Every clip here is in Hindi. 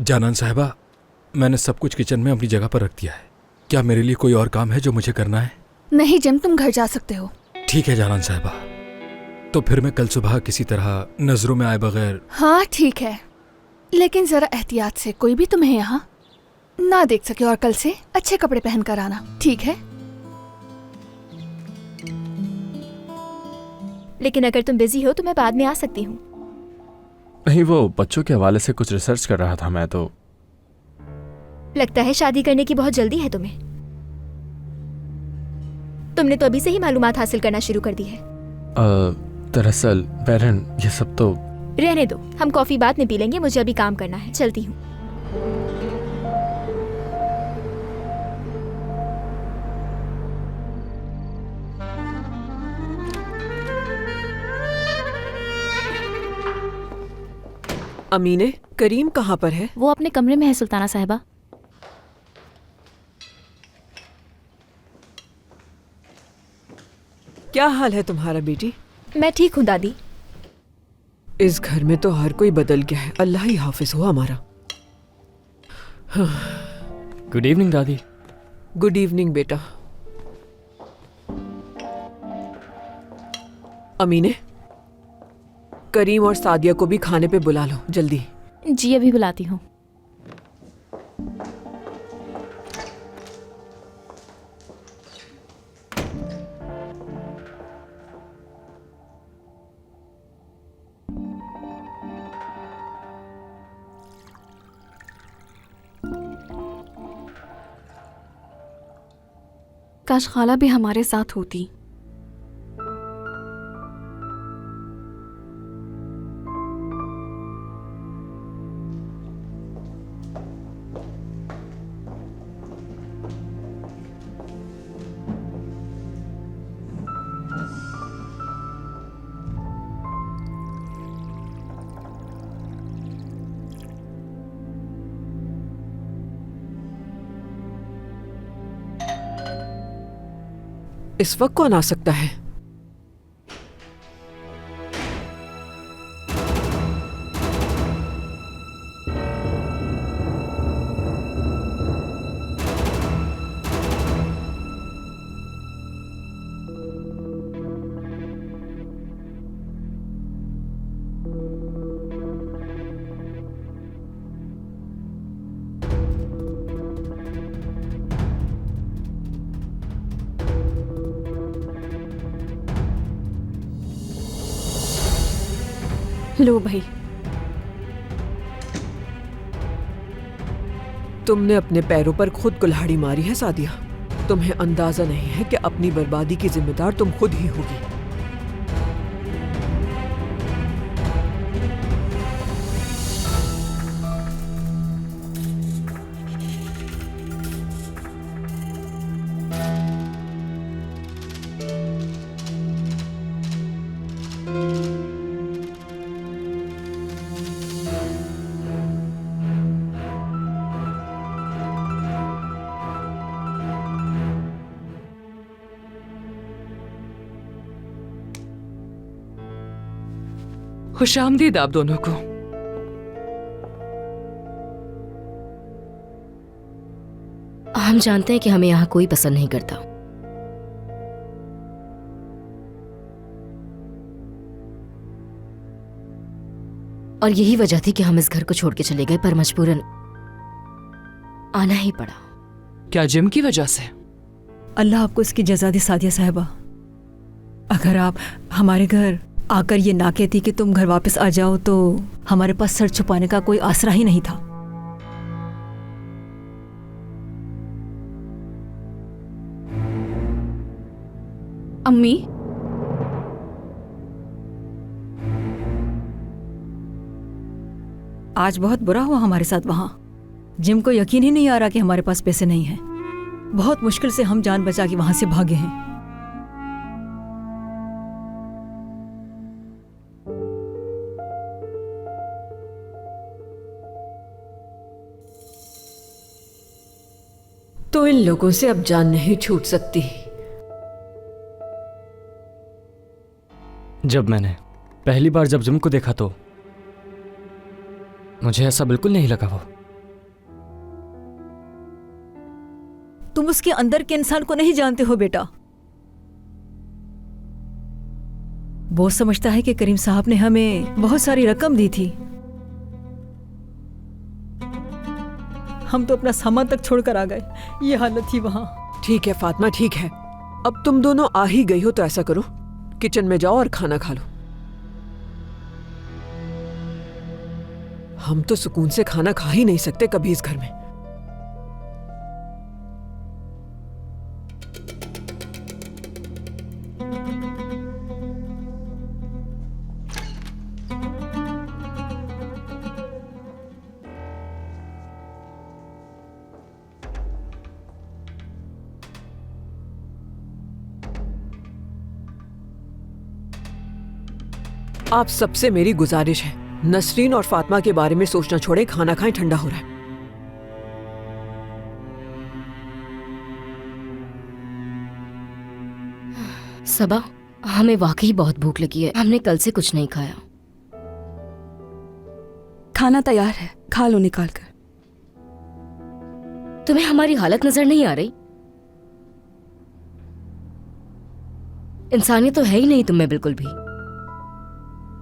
जानान साहिबा, मैंने सब कुछ किचन में अपनी जगह पर रख दिया है। क्या मेरे लिए कोई और काम है जो मुझे करना है? नहीं जिम, तुम घर जा सकते हो। ठीक है जानान साहिबा, तो फिर मैं कल सुबह किसी तरह नजरों में आए बगैर। हाँ ठीक है, लेकिन जरा एहतियात से, कोई भी तुम्हें यहाँ ना देख सके, और कल से अच्छे कपड़े पहन कर आना, ठीक है? लेकिन अगर तुम बिजी हो तो मैं बाद में आ सकती हूँ। नहीं, वो बच्चों के हवाले से कुछ रिसर्च कर रहा था मैं तो। लगता है शादी करने की बहुत जल्दी है तुम्हें। तुमने तो अभी से ही मालूमात हासिल करना शुरू कर दी है। दरअसल बैरन, ये सब तो रहने दो, हम कॉफी बाद में पी लेंगे, मुझे अभी काम करना है, चलती हूँ। अमीने, करीम कहाँ पर है? वो अपने कमरे में है सुल्ताना साहिबा। क्या हाल है तुम्हारा बेटी? मैं ठीक हूँ दादी। इस घर में तो हर कोई बदल गया है, अल्लाह ही हाफिज हो हमारा। गुड इवनिंग दादी। गुड इवनिंग बेटा। अमीने, करीम और सादिया को भी खाने पे बुला लो जल्दी। जी अभी बुलाती हूँ। काश खाला भी हमारे साथ होती। इस वक्त कौन आ सकता है? लो भाई। तुमने अपने पैरों पर खुद कुल्हाड़ी मारी है सादिया। तुम्हें अंदाजा नहीं है कि अपनी बर्बादी की जिम्मेदार तुम खुद ही होगी। खुशामदीद आप दोनों को। हम जानते हैं कि हमें यहाँ कोई पसंद नहीं करता, और यही वजह थी कि हम इस घर को छोड़ के चले गए, पर मजबूरन आना ही पड़ा। क्या जिम की वजह से? अल्लाह आपको इसकी जज़ा दे सादिया साहिबा। अगर आप हमारे घर आकर ये ना कहती कि तुम घर वापस आ जाओ, तो हमारे पास सर छुपाने का कोई आसरा ही नहीं था। अम्मी, आज बहुत बुरा हुआ हमारे साथ वहां। जिम को यकीन ही नहीं आ रहा कि हमारे पास पैसे नहीं हैं। बहुत मुश्किल से हम जान बचा के वहां से भागे हैं। तो इन लोगों से अब जान नहीं छूट सकती। जब मैंने पहली बार जब जिम को देखा तो मुझे ऐसा बिल्कुल नहीं लगा। वो तुम उसके अंदर के इंसान को नहीं जानते हो बेटा। वो समझता है कि करीम साहब ने हमें बहुत सारी रकम दी थी। हम तो अपना सामान तक छोड़कर आ गए, ये हालत थी वहां। ठीक है फातिमा, ठीक है। अब तुम दोनों आ ही गई हो तो ऐसा करो, किचन में जाओ और खाना खा लो। हम तो सुकून से खाना खा ही नहीं सकते कभी इस घर में। आप सबसे मेरी गुजारिश है, नसरीन और फातिमा के बारे में सोचना छोड़े, खाना खाएं, ठंडा हो रहा है। सबा, हमें वाकई बहुत भूख लगी है। हमने कल से कुछ नहीं खाया। खाना तैयार है, खा लो निकाल कर। तुम्हें हमारी हालत नजर नहीं आ रही? इंसानियत तो है ही नहीं तुम में बिल्कुल भी।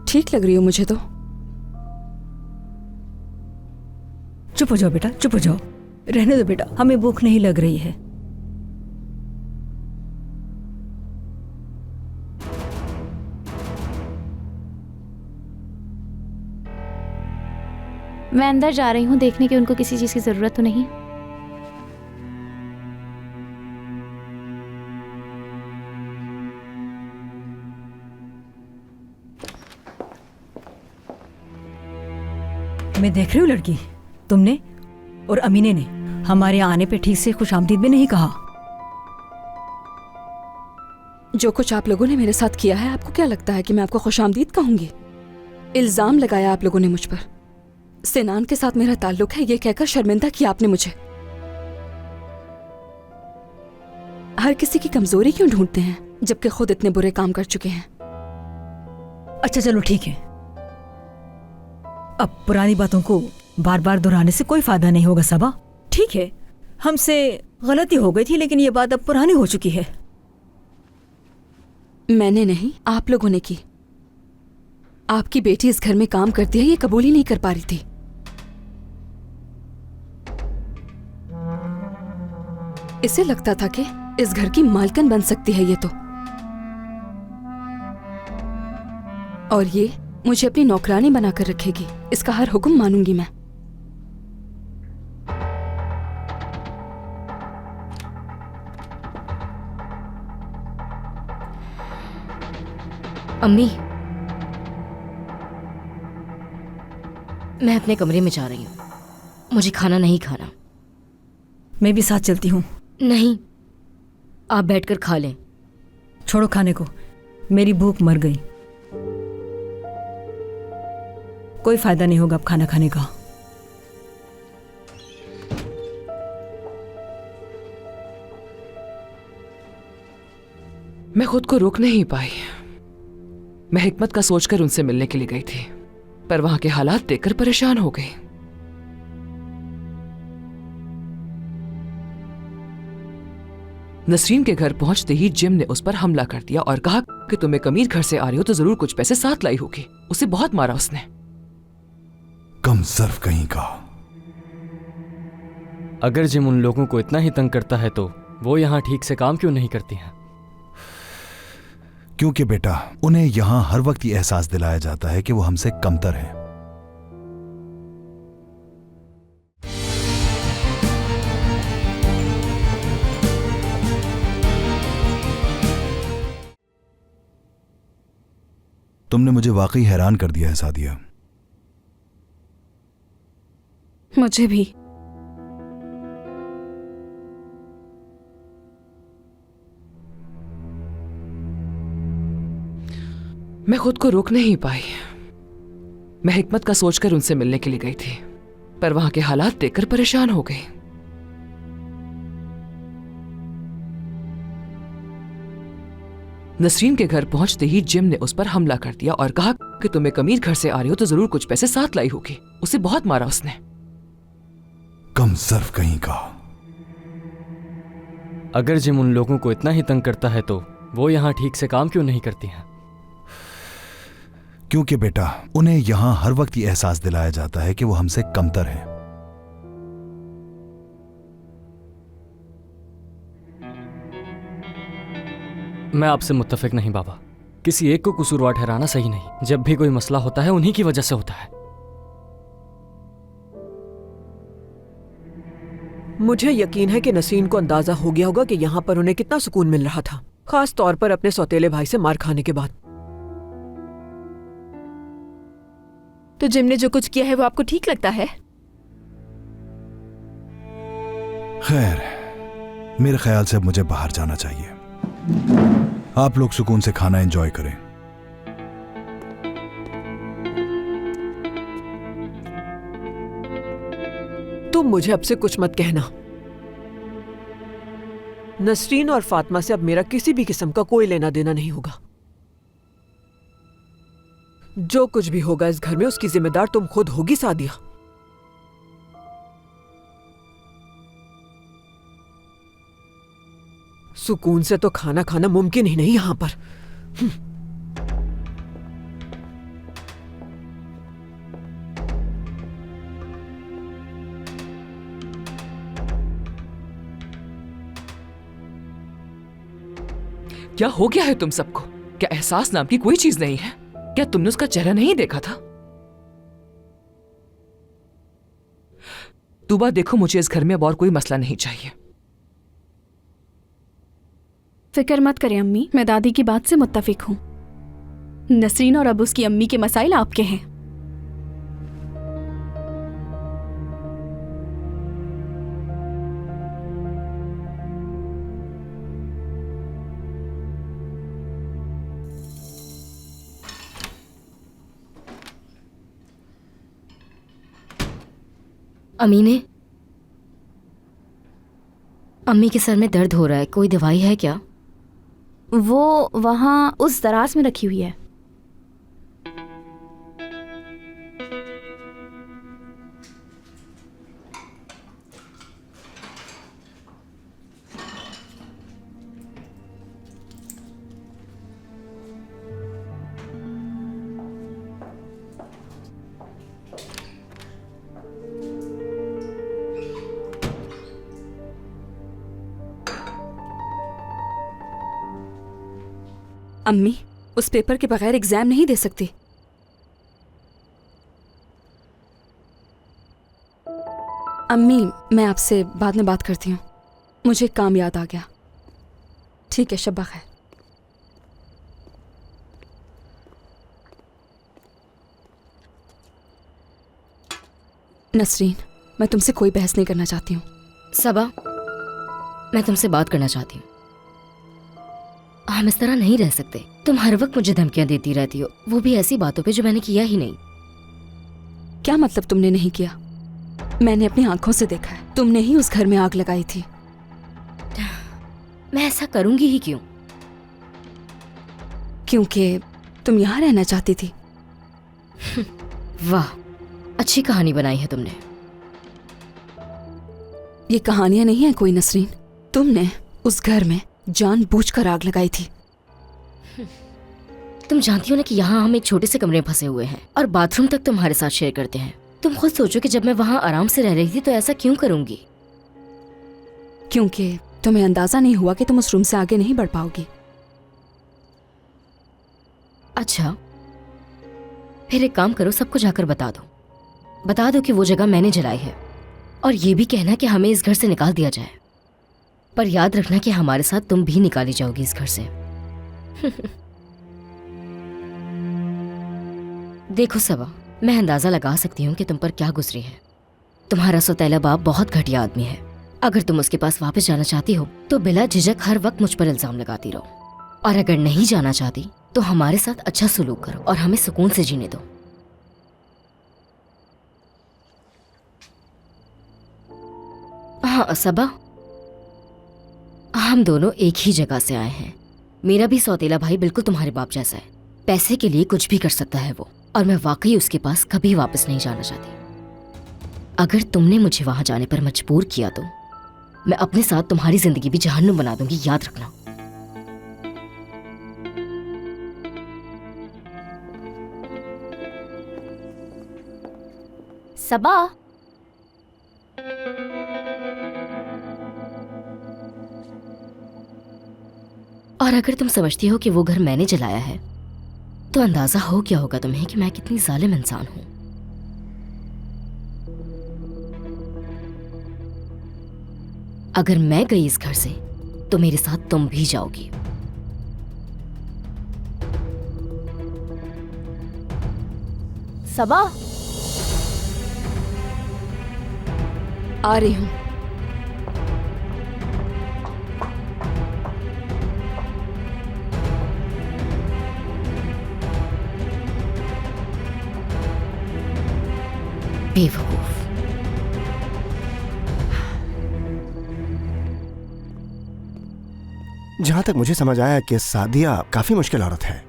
ठीक लग रही हो मुझे तो। चुप हो जाओ बेटा, चुप हो जाओ। रहने दो बेटा, हमें भूख नहीं लग रही है। मैं अंदर जा रही हूँ देखने की उनको किसी चीज की जरूरत तो नहीं। मैं देख रही हूँ लड़की, तुमने और अमीने ने हमारे आने पे ठीक से खुशामदीद भी नहीं कहा। जो कुछ आप लोगों ने मेरे साथ किया है, आपको क्या लगता है कि मैं आपको खुशामदीद कहूंगी? इल्जाम लगाया आप लोगों ने मुझ पर। सिनान के साथ मेरा ताल्लुक है ये कहकर शर्मिंदा किया आपने मुझे। हर किसी की कमजोरी क्यों ढूंढते हैं जबकि खुद इतने बुरे काम कर चुके हैं? अच्छा चलो ठीक है, अब पुरानी बातों को बार बार दोहराने से कोई फायदा नहीं होगा सबा। ठीक है, हमसे गलती हो गई थी, लेकिन ये बात अब पुरानी हो चुकी है। मैंने नहीं, आप लोगों ने की। आपकी बेटी इस घर में काम करती है ये कबूल ही नहीं कर पा रही थी। इसे लगता था कि इस घर की मालकिन बन सकती है ये तो, और ये मुझे अपनी नौकरानी बनाकर रखेगी। इसका हर हुक्म मानूंगी मैं। अम्मी, मैं अपने कमरे में जा रही हूँ। मुझे खाना नहीं खाना। मैं भी साथ चलती हूँ। नहीं, आप बैठकर खा लें। छोड़ो खाने को, मेरी भूख मर गई। कोई फायदा नहीं होगा अब खाना खाने का। मैं खुद को रोक नहीं पाई। मैं हिकमत का सोचकर उनसे मिलने के लिए गई थी, पर वहां के हालात देखकर परेशान हो गई। नसरीन के घर पहुंचते ही जिम ने उस पर हमला कर दिया और कहा कि तुम एक अमीर घर से आ रही हो तो जरूर कुछ पैसे साथ लाई होगी। उसे बहुत मारा उसने। कम सर्फ कहीं का। अगर जिम उन लोगों को इतना ही तंग करता है तो वो यहाँ ठीक से काम क्यों नहीं करती हैं? क्योंकि बेटा, उन्हें यहां हर वक्त ये एहसास दिलाया जाता है कि वो हमसे कमतर हैं। तुमने मुझे वाकई हैरान कर दिया है सादिया। मुझे भी। मैं खुद को रोक नहीं पाई। मैं हिकमत का सोचकर उनसे मिलने के लिए गई थी, पर वहां के हालात देखकर परेशान हो गई। नसरीन के घर पहुंचते ही जिम ने उस पर हमला कर दिया और कहा कि तुम एक अमीर घर से आ रही हो तो जरूर कुछ पैसे साथ लाई होगी। उसे बहुत मारा उसने। कम सर्फ कहीं का। अगर जिम उन लोगों को इतना ही तंग करता है तो वो यहाँ ठीक से काम क्यों नहीं करती हैं? क्योंकि बेटा उन्हें यहां हर वक्त ये एहसास दिलाया जाता है कि वो हमसे कमतर हैं। मैं आपसे मुत्तफिक नहीं बाबा। किसी एक को कसूरवार ठहराना सही नहीं। जब भी कोई मसला होता है उन्हीं की वजह से होता है। मुझे यकीन है कि नसीन को अंदाजा हो गया होगा कि यहाँ पर उन्हें कितना सुकून मिल रहा था, खास तौर पर अपने सौतेले भाई से मार खाने के बाद। तो जिम ने जो कुछ किया है वो आपको ठीक लगता है? खैर, मेरे ख्याल से अब मुझे बाहर जाना चाहिए। आप लोग सुकून से खाना एंजॉय करें। तुम मुझे अब से कुछ मत कहना। नसरीन और फातिमा से अब मेरा किसी भी किस्म का कोई लेना देना नहीं होगा। जो कुछ भी होगा इस घर में उसकी जिम्मेदार तुम खुद होगी सादिया। सुकून से तो खाना खाना मुमकिन ही नहीं यहां पर। क्या हो गया है तुम सबको? क्या एहसास नाम की कोई चीज नहीं है? क्या तुमने उसका चेहरा नहीं देखा था? तुबा देखो, मुझे इस घर में अब और कोई मसला नहीं चाहिए। फिक्र मत करें अम्मी, मैं दादी की बात से मुत्तफिक हूँ। नसरीन और अब उसकी अम्मी के मसाइल आपके हैं। अमीने, अम्मी के सर में दर्द हो रहा है, कोई दवाई है क्या? वो वहाँ उस दराज में रखी हुई है। अम्मी, उस पेपर के बगैर एग्जाम नहीं दे सकती। अम्मी, मैं आपसे बाद में बात करती हूँ, मुझे एक काम याद आ गया। ठीक है, शब्बा खैर। नसरीन, मैं तुमसे कोई बहस नहीं करना चाहती हूँ। सबा, मैं तुमसे बात करना चाहती हूँ। हम इस तरह नहीं रह सकते। तुम हर वक्त मुझे धमकियां देती रहती हो, वो भी ऐसी बातों पे जो मैंने किया ही नहीं। क्या मतलब तुमने नहीं किया? मैंने अपनी आंखों से देखा है, तुमने ही उस घर में आग लगाई थी। मैं ऐसा करूंगी ही क्यों? क्योंकि तुम यहाँ रहना चाहती थी। वाह, अच्छी कहानी बनाई है तुमने। ये कहानियां नहीं है कोई नसरीन, तुमने उस घर में जानबूझकर आग लगाई थी। तुम जानती हो ना कि यहाँ हम एक छोटे से कमरे में फंसे हुए हैं और बाथरूम तक तुम्हारे साथ शेयर करते हैं। तुम खुद सोचो कि जब मैं वहाँ आराम से रह रही थी तो ऐसा क्यों करूंगी? क्योंकि तुम्हें अंदाजा नहीं हुआ कि तुम उस रूम से आगे नहीं बढ़ पाओगी। अच्छा, फिर एक काम करो, सबको जाकर बता दो कि वो जगह मैंने जलाई है, और ये भी कहना कि हमें इस घर से निकाल दिया जाए। पर याद रखना कि हमारे साथ तुम भी निकाली जाओगी इस घर से। देखो सबा, मैं अंदाजा लगा सकती हूँ कि तुम पर क्या गुजरी है। तुम्हारा सौतेला बाप बहुत घटिया आदमी है। अगर तुम उसके पास वापस जाना चाहती हो तो बिला झिझक हर वक्त मुझ पर इल्जाम लगाती रहो, और अगर नहीं जाना चाहती तो हमारे साथ अच्छा सलूक करो और हमें सुकून से जीने दो। हाँ सबा, हम दोनों एक ही जगह से आए हैं। मेरा भी सौतेला भाई बिल्कुल तुम्हारे बाप जैसा है। पैसे के लिए कुछ भी कर सकता है वो, और मैं वाकई उसके पास कभी वापस नहीं जाना चाहती। अगर तुमने मुझे वहां जाने पर मजबूर किया मैं अपने साथ तुम्हारी जिंदगी भी जहन्नुम बना दूंगी, याद रखना। सबा, और अगर तुम समझती हो कि वो घर मैंने जलाया है, तो अंदाजा हो क्या होगा तुम्हें कि मैं कितनी जालिम इंसान हूं। अगर मैं गई इस घर से तो मेरे साथ तुम भी जाओगी। सबा, आ रही हूं। बेवकूफ। जहां तक मुझे समझ आया कि सादिया काफी मुश्किल औरत है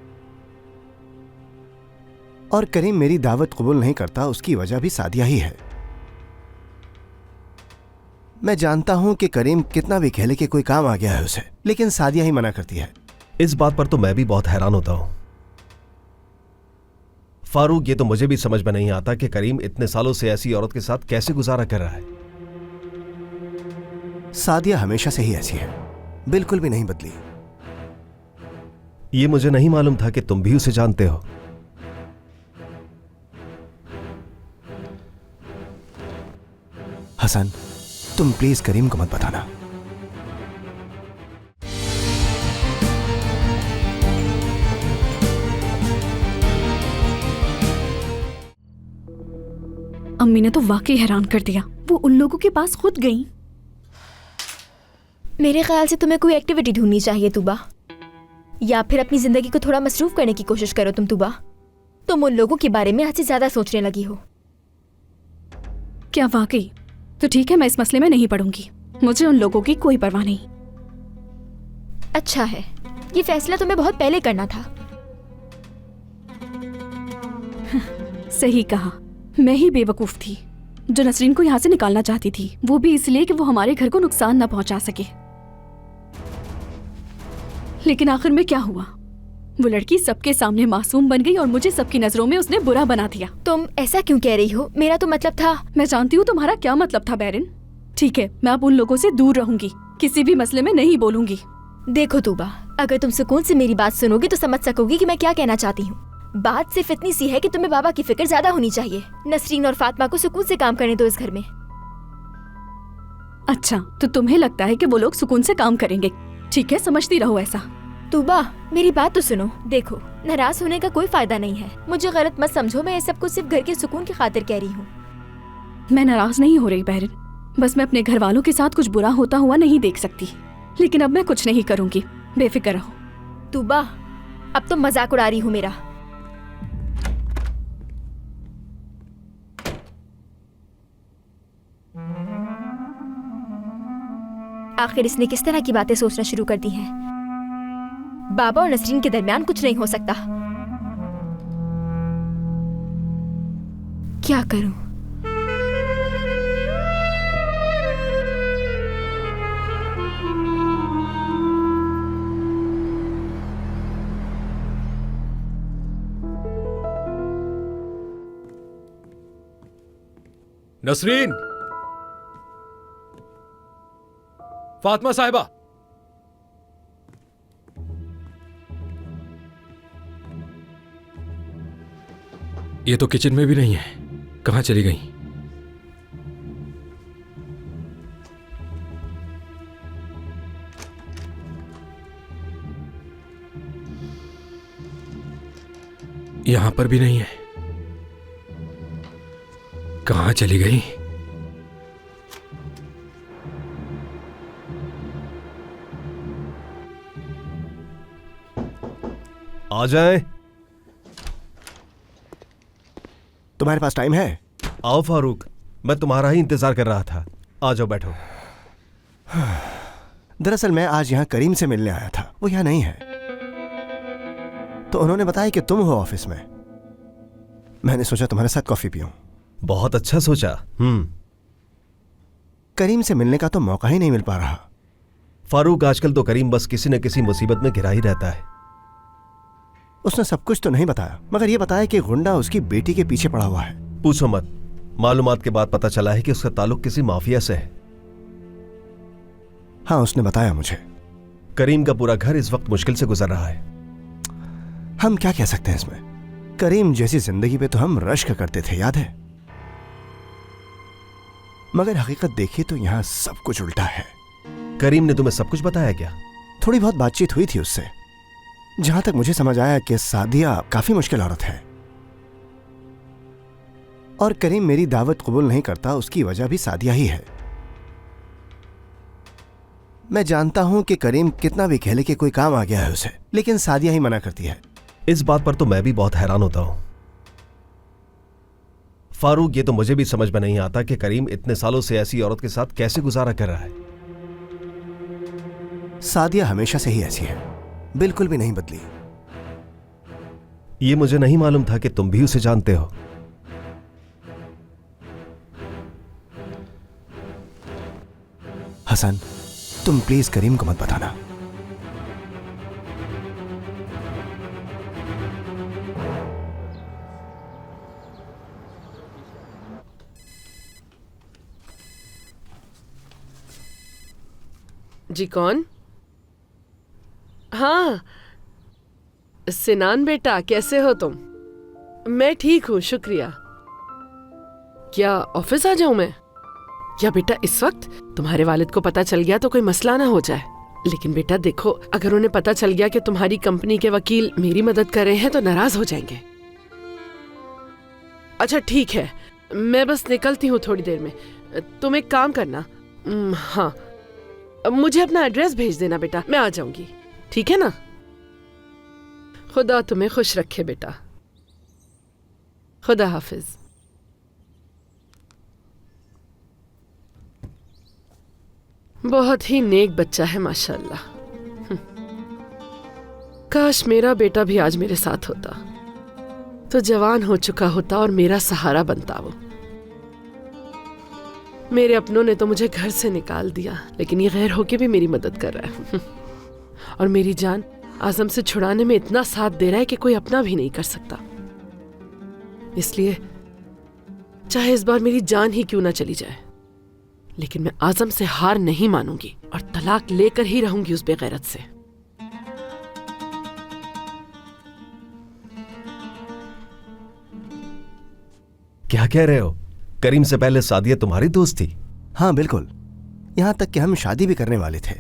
और करीम मेरी दावत कबूल नहीं करता, उसकी वजह भी सादिया ही है। मैं जानता हूं कि करीम कितना भी खेले कि कोई काम आ गया है उसे, लेकिन सादिया ही मना करती है। इस बात पर तो मैं भी बहुत हैरान होता हूं फारूक। ये तो मुझे भी समझ में नहीं आता कि करीम इतने सालों से ऐसी औरत के साथ कैसे गुजारा कर रहा है। सादिया हमेशा से ही ऐसी है, बिल्कुल भी नहीं बदली। ये मुझे नहीं मालूम था कि तुम भी उसे जानते हो। हसन, तुम प्लीज करीम को मत बताना। अम्मी ने तो वाकई हैरान कर दिया। वो उन लोगों के पास खुद गई। मेरे ख्याल से तुम्हें कोई एक्टिविटी ढूंढनी चाहिए तुबा, या फिर अपनी जिंदगी को थोड़ा मसरूफ करने की कोशिश करो तुबा। तुम उन लोगों के बारे में हद से ज्यादा सोचने लगी हो। क्या वाकई? तो ठीक है, मैं इस मसले में नहीं पड़ूंगी। मुझे उन लोगों की कोई परवाह नहीं। अच्छा है, ये फैसला तुम्हें बहुत पहले करना था। सही कहा, मैं ही बेवकूफ थी जो नसरीन को यहाँ से निकालना चाहती थी, वो भी इसलिए कि वो हमारे घर को नुकसान न पहुंचा सके। लेकिन आखिर में क्या हुआ? वो लड़की सबके सामने मासूम बन गई और मुझे सबकी नजरों में उसने बुरा बना दिया। तुम ऐसा क्यों कह रही हो? मेरा तो मतलब था। मैं जानती हूँ तुम्हारा क्या मतलब था बैरिन। ठीक है, मैं अब उन लोगों से दूर रहूंगी, किसी भी मसले में नहीं बोलूंगी। देखो तुबा, अगर तुम सुकून से मेरी बात सुनोगी तो समझ सकोगी कि मैं क्या कहना चाहती हूँ। बात सिर्फ इतनी सी है कि तुम्हें बाबा की फिक्र ज्यादा होनी चाहिए। नसरीन और फातिमा को सुकून से काम करने दो इस घर में। अच्छा, तो तुम्हें लगता है कि वो लोग सुकून से काम करेंगे? ठीक है, समझती रहो ऐसा। तुबा, मेरी बात तो सुनो। देखो, नाराज होने का कोई फायदा नहीं है। मुझे गलत मत समझो, मैं ये सब कुछ सिर्फ घर के सुकून की खातिर कह रही हूँ। मैं नाराज नहीं हो रही बैरिन, बस मैं अपने घर वालों के साथ कुछ बुरा होता हुआ नहीं देख सकती। लेकिन अब मैं कुछ नहीं करूंगी, बेफिक्र रहो। तुबा, अब तो मजाक उड़ा रही हूँ मेरा। आखिर इसने किस तरह की बातें सोचना शुरू कर दी हैं? बाबा और नसरीन के दरमियान कुछ नहीं हो सकता। क्या करूं? नसरीन, फातिमा साहिबा, ये तो किचन में भी नहीं है, कहां चली गई? यहां पर भी नहीं है, कहां चली गई? आ जाए। तुम्हारे पास टाइम है? आओ फारूक, मैं तुम्हारा ही इंतजार कर रहा था। आ जाओ, बैठो। दरअसल मैं आज यहाँ करीम से मिलने आया था, वो यहाँ नहीं है। तो उन्होंने बताया कि तुम हो ऑफिस में। मैंने सोचा तुम्हारे साथ कॉफी पीऊं। बहुत अच्छा सोचा। करीम से मिलने का तो मौका ही नहीं मिल पा रहा। फारूक, आजकल तो करीम बस किसी न किसी मुसीबत में घिरा ही रहता है। उसने सब कुछ तो नहीं बताया, मगर ये बताया कि गुंडा उसकी बेटी के पीछे पड़ा हुआ है। पूछो मत, मालूमात के बाद पता चला है कि उसका ताल्लुक किसी माफिया से है। हाँ, उसने बताया मुझे। करीम का पूरा घर इस वक्त मुश्किल से गुजर रहा है। हम क्या कह सकते हैं इसमें? करीम जैसी जिंदगी पे तो हम रश्क करते थे, याद है? मगर हकीकत देखिए तो यहां सब कुछ उल्टा है। करीम ने तुम्हें सब कुछ बताया क्या? थोड़ी बहुत बातचीत हुई थी उससे। जहां तक मुझे समझ आया कि सादिया काफी मुश्किल औरत है और करीम मेरी दावत कबूल नहीं करता, उसकी वजह भी सादिया ही है। मैं जानता हूं कि करीम कितना भी खेले कि कोई काम आ गया है उसे, लेकिन सादिया ही मना करती है। इस बात पर तो मैं भी बहुत हैरान होता हूं फारूक। ये तो मुझे भी समझ में नहीं आता कि करीम इतने सालों से ऐसी औरत के साथ कैसे गुजारा कर रहा है। सादिया हमेशा से ही ऐसी है, बिल्कुल भी नहीं बदली। ये मुझे नहीं मालूम था कि तुम भी उसे जानते हो। हसन, तुम प्लीज करीम को मत बताना। जी कौन? हाँ, सिनान बेटा, कैसे हो तुम? मैं ठीक हूँ, शुक्रिया। क्या ऑफिस आ जाऊं मैं? या बेटा इस वक्त? तुम्हारे वालिद को पता चल गया तो कोई मसला ना हो जाए। लेकिन बेटा देखो, अगर उन्हें पता चल गया कि तुम्हारी कंपनी के वकील मेरी मदद कर रहे हैं तो नाराज हो जाएंगे। अच्छा ठीक है, मैं बस निकलती हूँ थोड़ी देर में। तुम एक काम करना, हाँ, मुझे अपना एड्रेस भेज देना बेटा, मैं आ जाऊंगी। ठीक है ना? खुदा तुम्हें खुश रखे बेटा। खुदा हाफिज। बहुत ही नेक बच्चा है माशाल्लाह। काश मेरा बेटा भी आज मेरे साथ होता तो जवान हो चुका होता और मेरा सहारा बनता वो। मेरे अपनों ने तो मुझे घर से निकाल दिया, लेकिन ये गैर होके भी मेरी मदद कर रहा है और मेरी जान आजम से छुड़ाने में इतना साथ दे रहा है कि कोई अपना भी नहीं कर सकता। इसलिए चाहे इस बार मेरी जान ही क्यों ना चली जाए, लेकिन मैं आजम से हार नहीं मानूंगी और तलाक लेकर ही रहूंगी उस बेगैरत से। क्या कह रहे हो? करीम से पहले सादिया तुम्हारी दोस्त थी? हाँ बिल्कुल, यहां तक कि हम शादी भी करने वाले थे।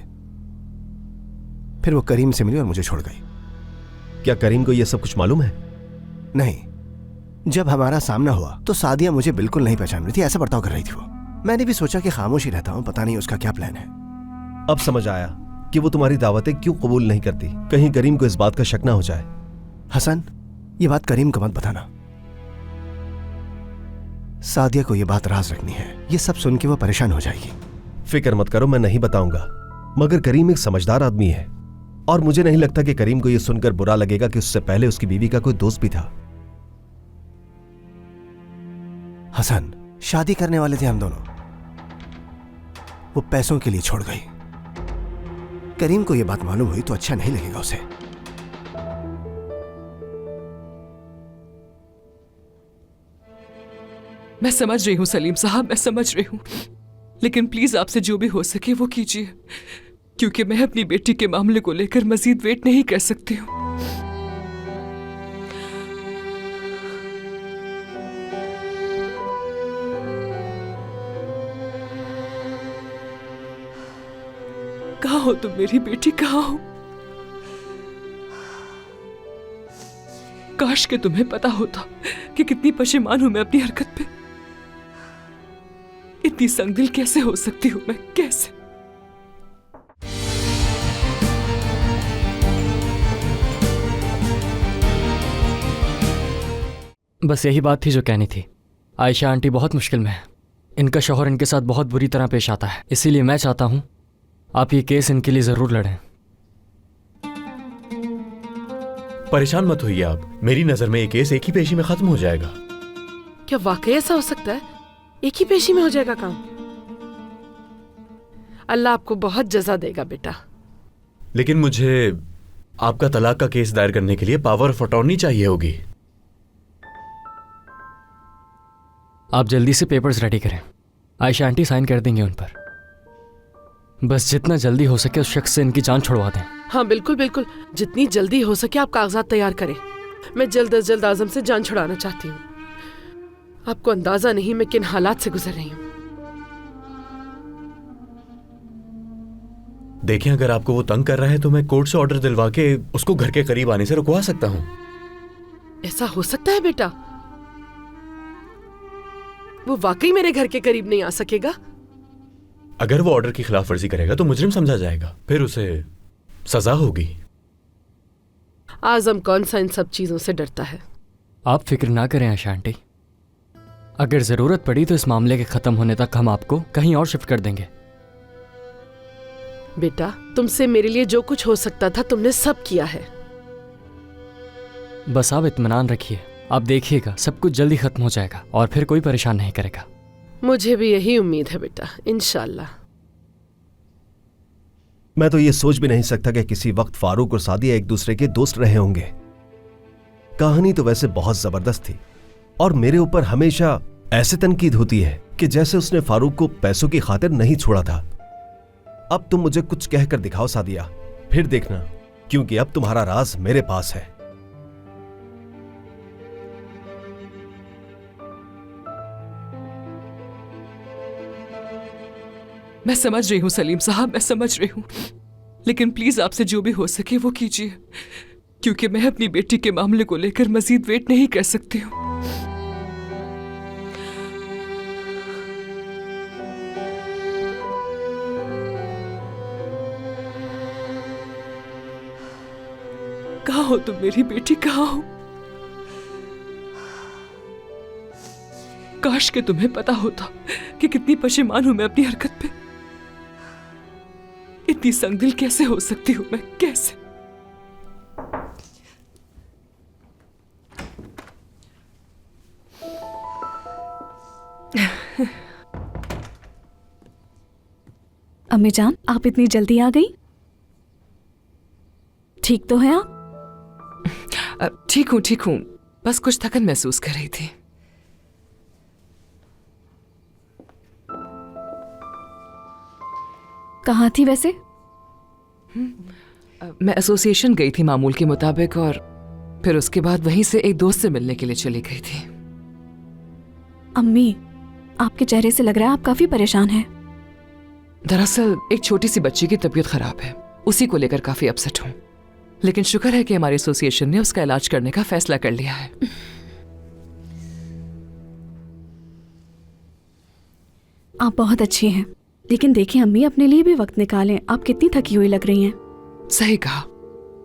फिर वो करीम से मिली और मुझे छोड़ गई। क्या करीम को यह सब कुछ मालूम है? नहीं, जब हमारा सामना हुआ तो सादिया मुझे बिल्कुल नहीं पहचान रही थी, ऐसा बर्ताव कर रही थी वो। मैंने भी सोचा कि खामोश ही रहता हूं, पता नहीं उसका क्या प्लान है। अब समझ आया कि वो तुम्हारी दावतें क्यों कबूल नहीं करती। कहीं करीम को इस बात का शक ना हो जाए। हसन, ये बात करीम को मत बताना। सादिया को ये बात राज रखनी है, ये सब सुन के वो परेशान हो जाएगी। फिक्र मत करो, मैं नहीं बताऊंगा। मगर करीम एक समझदार आदमी है और मुझे नहीं लगता कि करीम को यह सुनकर बुरा लगेगा कि उससे पहले उसकी बीवी का कोई दोस्त भी था। हसन, शादी करने वाले थे हम दोनों, वो पैसों के लिए छोड़ गई। करीम को यह बात मालूम हुई तो अच्छा नहीं लगेगा उसे। मैं समझ रही हूँ सलीम साहब, मैं समझ रही हूँ, लेकिन प्लीज आपसे जो भी हो सके वो कीजिए, क्योंकि मैं अपनी बेटी के मामले को लेकर मजीद वेट नहीं कर सकती हूँ। कहाँ हो तुम मेरी बेटी, कहाँ हो? काश के तुम्हें पता होता कि कितनी पशेमान हूं मैं अपनी हरकत पे। इतनी संगदिल कैसे हो सकती हूं मैं, कैसे? बस यही बात थी जो कहनी थी। आयशा आंटी बहुत मुश्किल में है। इनका शौहर इनके साथ बहुत बुरी तरह पेश आता है, इसीलिए मैं चाहता हूं आप ये केस इनके लिए जरूर लड़ें। परेशान मत होइए आप, मेरी नजर में ये केस एक ही पेशी में खत्म हो जाएगा। क्या वाकई ऐसा हो सकता है? एक ही पेशी में हो जाएगा काम? अल्लाह आपको बहुत जज़ा देगा बेटा। लेकिन मुझे आपका तलाक का केस दायर करने के लिए पावर ऑफ अटॉर्नी चाहिए होगी। आप जल्दी से पेपर्स रेडी करें, आयशा आंटी साइन कर देंगे उन पर। बस जितना जल्दी हो सके उस शख्स से इनकी जान छुड़वा दें। हाँ बिल्कुल बिल्कुल, जितनी जल्दी हो सके आप कागजात तैयार करें। मैं जल्द अज जल्द आजम से जान छुड़ाना चाहती हूँ। आपको अंदाजा नहीं मैं किन हालात से गुजर रही हूँ। देखें, अगर आपको वो तंग कर रहा है तो मैं कोर्ट से ऑर्डर दिलवा के उसको घर के करीब आने से रुकवा सकता हूँ। ऐसा हो सकता है बेटा? वो वाकई मेरे घर के करीब नहीं आ सकेगा? अगर वो ऑर्डर की खिलाफ वर्जी करेगा तो मुजरिम समझा जाएगा, फिर उसे सजा होगी। आजम कौन सा इन सब चीजों से डरता है? आप फिक्र ना करें आयशा आंटी, अगर जरूरत पड़ी तो इस मामले के खत्म होने तक हम आपको कहीं और शिफ्ट कर देंगे। बेटा, तुमसे मेरे लिए जो कुछ हो सकता था तुमने सब किया है। बस आप इत्मीनान रखिए, आप देखिएगा सब कुछ जल्दी खत्म हो जाएगा और फिर कोई परेशान नहीं करेगा। मुझे भी यही उम्मीद है बेटा, इंशाल्लाह। मैं तो ये सोच भी नहीं सकता कि किसी वक्त फारूक और सादिया एक दूसरे के दोस्त रहे होंगे। कहानी तो वैसे बहुत जबरदस्त थी और मेरे ऊपर हमेशा ऐसे तनकीद होती है कि जैसे उसने फारूक को पैसों की खातिर नहीं छोड़ा था। अब तुम मुझे कुछ कहकर दिखाओ सादिया, फिर देखना, क्योंकि अब तुम्हारा राज मेरे पास है। मैं समझ रही हूँ सलीम साहब, मैं समझ रही हूँ, लेकिन प्लीज आपसे जो भी हो सके वो कीजिए, क्योंकि मैं अपनी बेटी के मामले को लेकर मजीद वेट नहीं कर सकती हूँ। कहाँ हो तुम मेरी बेटी, कहाँ हो? काश के तुम्हें पता होता कि कितनी पशेमान हूं मैं अपनी हरकत पे। इतनी संगदिल कैसे हो सकती हूं मैं, कैसे? अम्मी जान, आप इतनी जल्दी आ गई? ठीक तो है आप? ठीक हूँ, बस कुछ थकन महसूस कर रही थी। कहाँ थी वैसे? मैं एसोसिएशन गई थी मामूल के मुताबिक, और फिर उसके बाद वहीं से एक दोस्त से मिलने के लिए चली गई थी। अम्मी, आपके चेहरे से लग रहा है आप काफी परेशान हैं। दरअसल एक छोटी सी बच्ची की तबीयत खराब है, उसी को लेकर काफी अपसेट हूँ, लेकिन शुक्र है कि हमारे एसोसिएशन ने उसका इलाज करने का फैसला कर लिया है। आप बहुत अच्छी हैं, लेकिन देखिए अम्मी, अपने लिए भी वक्त निकालें। आप कितनी थकी हुई लग रही हैं। सही कहा,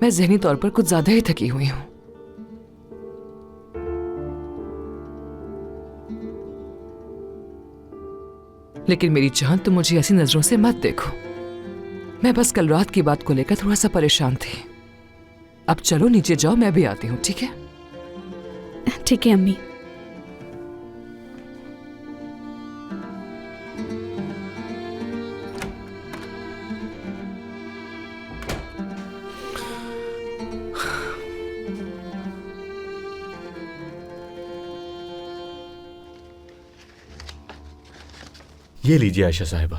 मैं ज़हनी तौर पर कुछ ज्यादा ही थकी हुई हूँ। लेकिन मेरी जान, तुम मुझे ऐसी नजरों से मत देखो। मैं बस कल रात की बात को लेकर थोड़ा सा परेशान थी। अब चलो नीचे जाओ, मैं भी आती हूँ, ठीक है? ठीक है अम्मी। ये लीजिए आयशा साहिबा।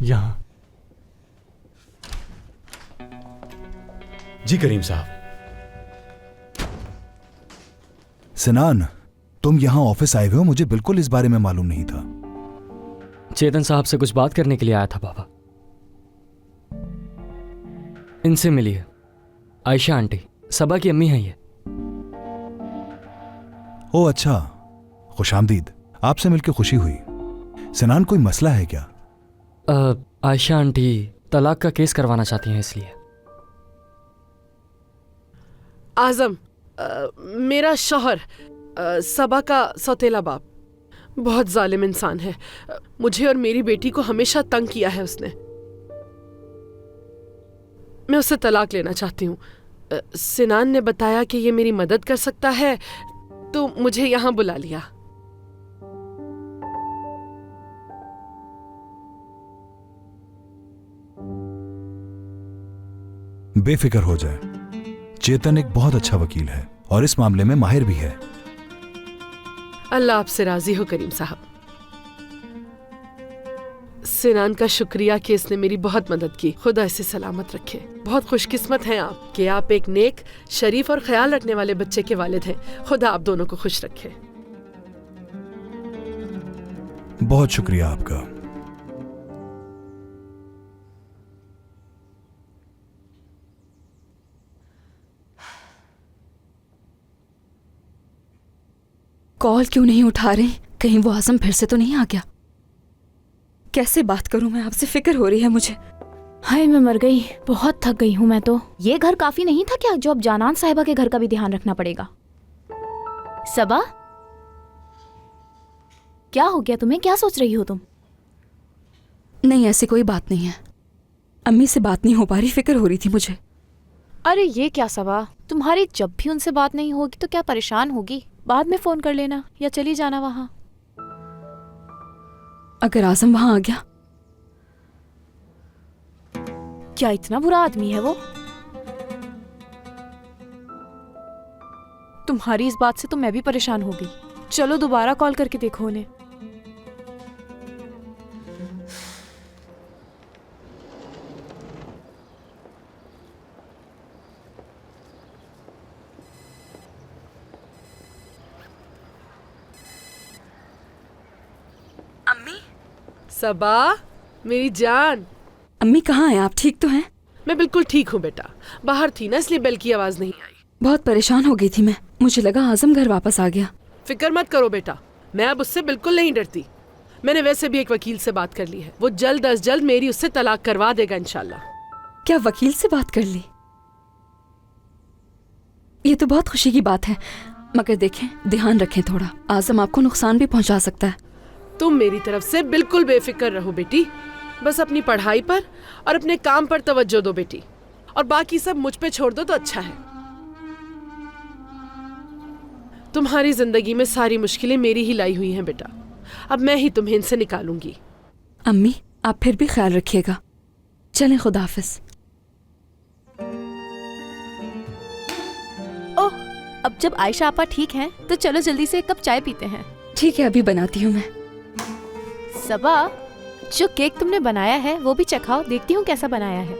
यहाँ जी करीम साहब। सिनान, तुम यहाँ ऑफिस आए हुए हो? मुझे बिल्कुल इस बारे में मालूम नहीं था। चेतन साहब से कुछ बात करने के लिए आया था बाबा। इनसे मिलिए, आयशा आंटी, सबा की अम्मी हैं ये। ओ अच्छा, खुशामदीद। आपसे मिलकर खुशी हुई। सिनान, कोई मसला है क्या? आयशा आंटी तलाक का केस करवाना चाहती हैं, इसलिए। आजम, मेरा शौहर सबा का सौतेला बाप बहुत जालिम इंसान है। मुझे और मेरी बेटी को हमेशा तंग किया है उसने। मैं उससे तलाक लेना चाहती हूँ। सिनान ने बताया कि ये मेरी मदद कर सकता है, तो मुझे यहाँ बुला लिया। बेफिक्र हो जाए, चेतन एक बहुत अच्छा वकील है और इस मामले में माहिर भी है। अल्लाह आपसे राजी हो करीम साहब। सिनान का शुक्रिया कि इसने मेरी बहुत मदद की। खुदा इसे सलामत रखे। बहुत खुशकिस्मत हैं आप कि आप एक नेक, शरीफ और ख्याल रखने वाले बच्चे के वालिद हैं। खुदा आप दोनों को खुश रखे। बहुत शुक्रिया आपका। कॉल क्यों नहीं उठा रही? कहीं वो आजम फिर से तो नहीं आ गया? कैसे बात करूं मैं आपसे? फिक्र हो रही है मुझे। हाय मैं मर गई, बहुत थक गई हूँ मैं तो। ये घर काफी नहीं था क्या जो अब जानान साहिबा के घर का भी ध्यान रखना पड़ेगा? सबा, क्या हो गया तुम्हें? क्या सोच रही हो तुम? नहीं, ऐसी कोई बात नहीं है। अम्मी से बात नहीं हो पा रही, फिक्र हो रही थी मुझे। अरे ये क्या सबा, तुम्हारी जब भी उनसे बात नहीं होगी तो क्या परेशान होगी? बाद में फोन कर लेना या चली जाना वहां। अगर आजम वहां आ गया? क्या इतना बुरा आदमी है वो? तुम्हारी इस बात से तो मैं भी परेशान हो गई। चलो दोबारा कॉल करके देखो उन्हें। अम्मी। सबा मेरी जान। अम्मी कहाँ हैं आप? ठीक तो हैं? मैं बिल्कुल ठीक हूँ बेटा, बाहर थी ना इसलिए बेल की आवाज नहीं आई। बहुत परेशान हो गई थी मैं, मुझे लगा आजम घर वापस आ गया। फिक्र मत करो बेटा, मैं अब उससे बिल्कुल नहीं डरती। मैंने वैसे भी एक वकील से बात कर ली है, वो जल्द अज जल्द मेरी उससे तलाक करवा देगा इंशाल्लाह। क्या वकील से बात कर ली? ये तो बहुत खुशी की बात है, मगर देखें ध्यान रखें थोड़ा, आजम आपको नुकसान भी पहुंचा सकता है। तुम मेरी तरफ से बिल्कुल बेफिक्र रहो बेटी, बस अपनी पढ़ाई पर और अपने काम पर तवज्जो दो बेटी, और बाकी सब मुझ पे छोड़ दो तो अच्छा है। तुम्हारी जिंदगी में सारी मुश्किलें मेरी ही लाई हुई हैं बेटा, अब मैं ही तुम्हें इनसे निकालूंगी। अम्मी आप फिर भी ख्याल रखिएगा। चलें, खुदा हाफिज। ओह, अब जब आयशा आपा ठीक हैं तो चलो जल्दी से एक कप चाय पीते हैं। ठीक है, अभी बनाती हूँ मैं। सबा, जो केक तुमने बनाया है वो भी चखाओ, देखती हूँ कैसा बनाया है।